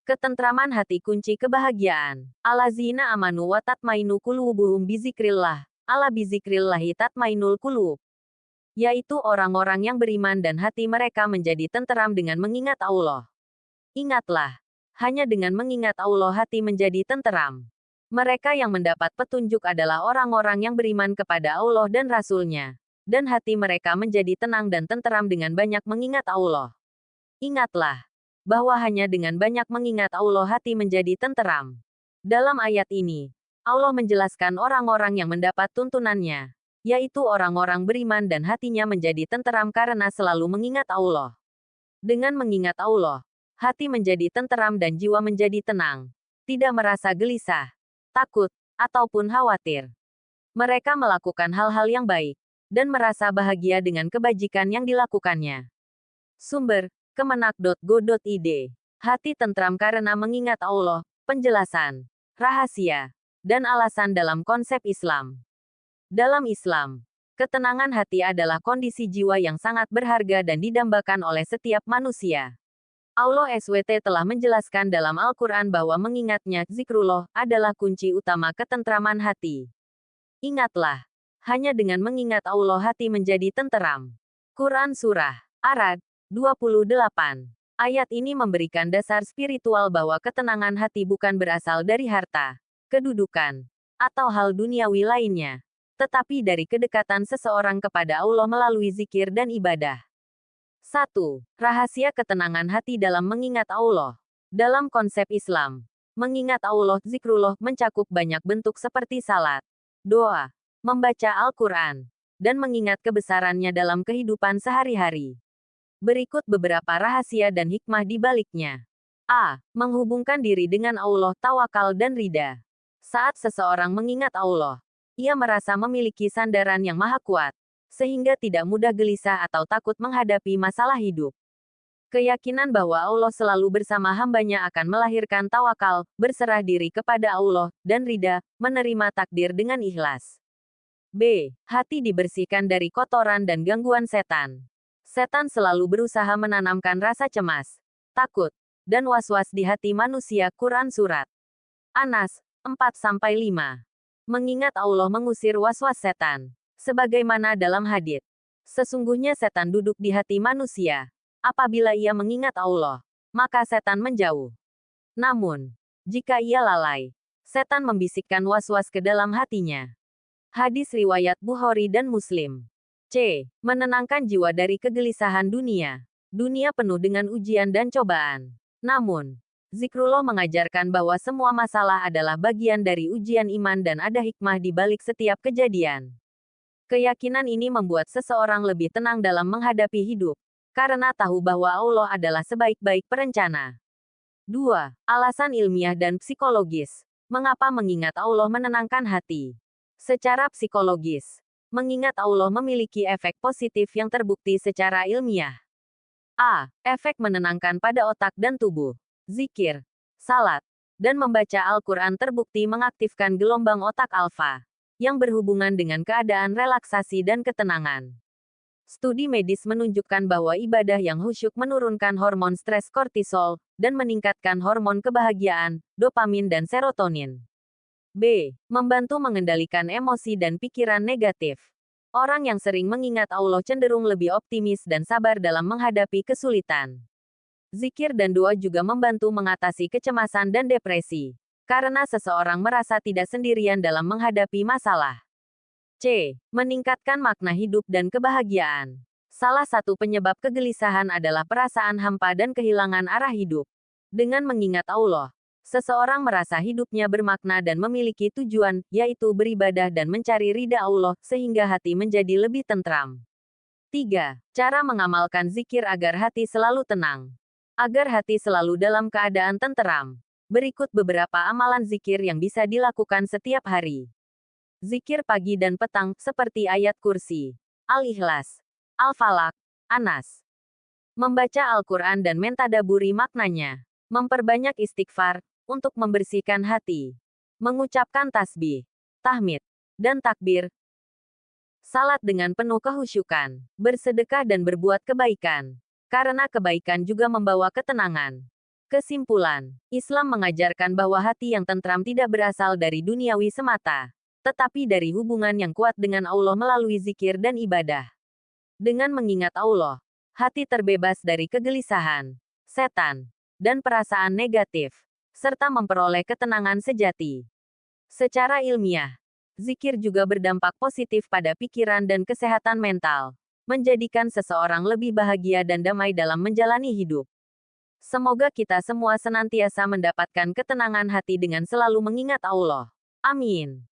Ketentraman hati kunci kebahagiaan. Allazina amanu wa tatmainu qulubuhum bizikrillah. Ala bizikrillahi tatmainul qulub. Yaitu orang-orang yang beriman dan hati mereka menjadi tenteram dengan mengingat Allah. Ingatlah, hanya dengan mengingat Allah hati menjadi tenteram. Mereka yang mendapat petunjuk adalah orang-orang yang beriman kepada Allah dan Rasul-Nya. Dan hati mereka menjadi tenang dan tenteram dengan banyak mengingat Allah. Ingatlah, bahwa hanya dengan banyak mengingat Allah hati menjadi tenteram. Dalam ayat ini, Allah menjelaskan orang-orang yang mendapat tuntunannya, yaitu orang-orang beriman dan hatinya menjadi tenteram karena selalu mengingat Allah. Dengan mengingat Allah, hati menjadi tenteram dan jiwa menjadi tenang, tidak merasa gelisah, takut, ataupun khawatir. Mereka melakukan hal-hal yang baik, dan merasa bahagia dengan kebajikan yang dilakukannya. Sumber kemenak.go.id. Hati tentram karena mengingat Allah, penjelasan, rahasia, dan alasan dalam konsep Islam. Dalam Islam, ketenangan hati adalah kondisi jiwa yang sangat berharga dan didambakan oleh setiap manusia. Allah SWT telah menjelaskan dalam Al-Quran bahwa mengingatnya, zikrullah, adalah kunci utama ketentraman hati. Ingatlah, hanya dengan mengingat Allah hati menjadi tenteram. Quran Surah Ar-Ra'd 28. Ayat ini memberikan dasar spiritual bahwa ketenangan hati bukan berasal dari harta, kedudukan, atau hal duniawi lainnya, tetapi dari kedekatan seseorang kepada Allah melalui zikir dan ibadah. 1. Rahasia ketenangan hati dalam mengingat Allah. Dalam konsep Islam, mengingat Allah, zikrullah, mencakup banyak bentuk seperti salat, doa, membaca Al-Quran, dan mengingat kebesarannya dalam kehidupan sehari-hari. Berikut beberapa rahasia dan hikmah di baliknya. A. Menghubungkan diri dengan Allah, tawakal dan ridha. Saat seseorang mengingat Allah, ia merasa memiliki sandaran yang maha kuat, sehingga tidak mudah gelisah atau takut menghadapi masalah hidup. Keyakinan bahwa Allah selalu bersama hambanya akan melahirkan tawakal, berserah diri kepada Allah, dan ridha, menerima takdir dengan ikhlas. B. Hati dibersihkan dari kotoran dan gangguan setan. Setan selalu berusaha menanamkan rasa cemas, takut, dan was-was di hati manusia. Quran Surat An-Nas 4-5. Mengingat Allah mengusir was-was setan. Sebagaimana dalam hadits, sesungguhnya setan duduk di hati manusia. Apabila ia mengingat Allah, maka setan menjauh. Namun, jika ia lalai, setan membisikkan was-was ke dalam hatinya. Hadis riwayat Bukhari dan Muslim. C. Menenangkan jiwa dari kegelisahan dunia. Dunia penuh dengan ujian dan cobaan. Namun, zikrullah mengajarkan bahwa semua masalah adalah bagian dari ujian iman dan ada hikmah di balik setiap kejadian. Keyakinan ini membuat seseorang lebih tenang dalam menghadapi hidup, karena tahu bahwa Allah adalah sebaik-baik perencana. 2. Alasan ilmiah dan psikologis. Mengapa mengingat Allah menenangkan hati? Secara psikologis, mengingat Allah memiliki efek positif yang terbukti secara ilmiah. A. Efek menenangkan pada otak dan tubuh. Zikir, salat, dan membaca Al-Quran terbukti mengaktifkan gelombang otak alfa, yang berhubungan dengan keadaan relaksasi dan ketenangan. Studi medis menunjukkan bahwa ibadah yang khusyuk menurunkan hormon stres kortisol, dan meningkatkan hormon kebahagiaan, dopamin dan serotonin. B. Membantu mengendalikan emosi dan pikiran negatif. Orang yang sering mengingat Allah cenderung lebih optimis dan sabar dalam menghadapi kesulitan. Zikir dan doa juga membantu mengatasi kecemasan dan depresi, karena seseorang merasa tidak sendirian dalam menghadapi masalah. C. Meningkatkan makna hidup dan kebahagiaan. Salah satu penyebab kegelisahan adalah perasaan hampa dan kehilangan arah hidup. Dengan mengingat Allah, seseorang merasa hidupnya bermakna dan memiliki tujuan, yaitu beribadah dan mencari ridha Allah, sehingga hati menjadi lebih tentram. 3. Cara mengamalkan zikir agar hati selalu tenang. Agar hati selalu dalam keadaan tenteram, berikut beberapa amalan zikir yang bisa dilakukan setiap hari. Zikir pagi dan petang, seperti ayat kursi, Al-Ikhlas, Al-Falaq, An-Nas. Membaca Al-Quran dan mentadaburi maknanya. Memperbanyak istighfar, untuk membersihkan hati. Mengucapkan tasbih, tahmid, dan takbir. Salat dengan penuh kehusyukan. Bersedekah dan berbuat kebaikan. Karena kebaikan juga membawa ketenangan. Kesimpulan, Islam mengajarkan bahwa hati yang tentram tidak berasal dari duniawi semata, tetapi dari hubungan yang kuat dengan Allah melalui zikir dan ibadah. Dengan mengingat Allah, hati terbebas dari kegelisahan, setan, dan perasaan negatif, serta memperoleh ketenangan sejati. Secara ilmiah, zikir juga berdampak positif pada pikiran dan kesehatan mental, menjadikan seseorang lebih bahagia dan damai dalam menjalani hidup. Semoga kita semua senantiasa mendapatkan ketenangan hati dengan selalu mengingat Allah. Amin.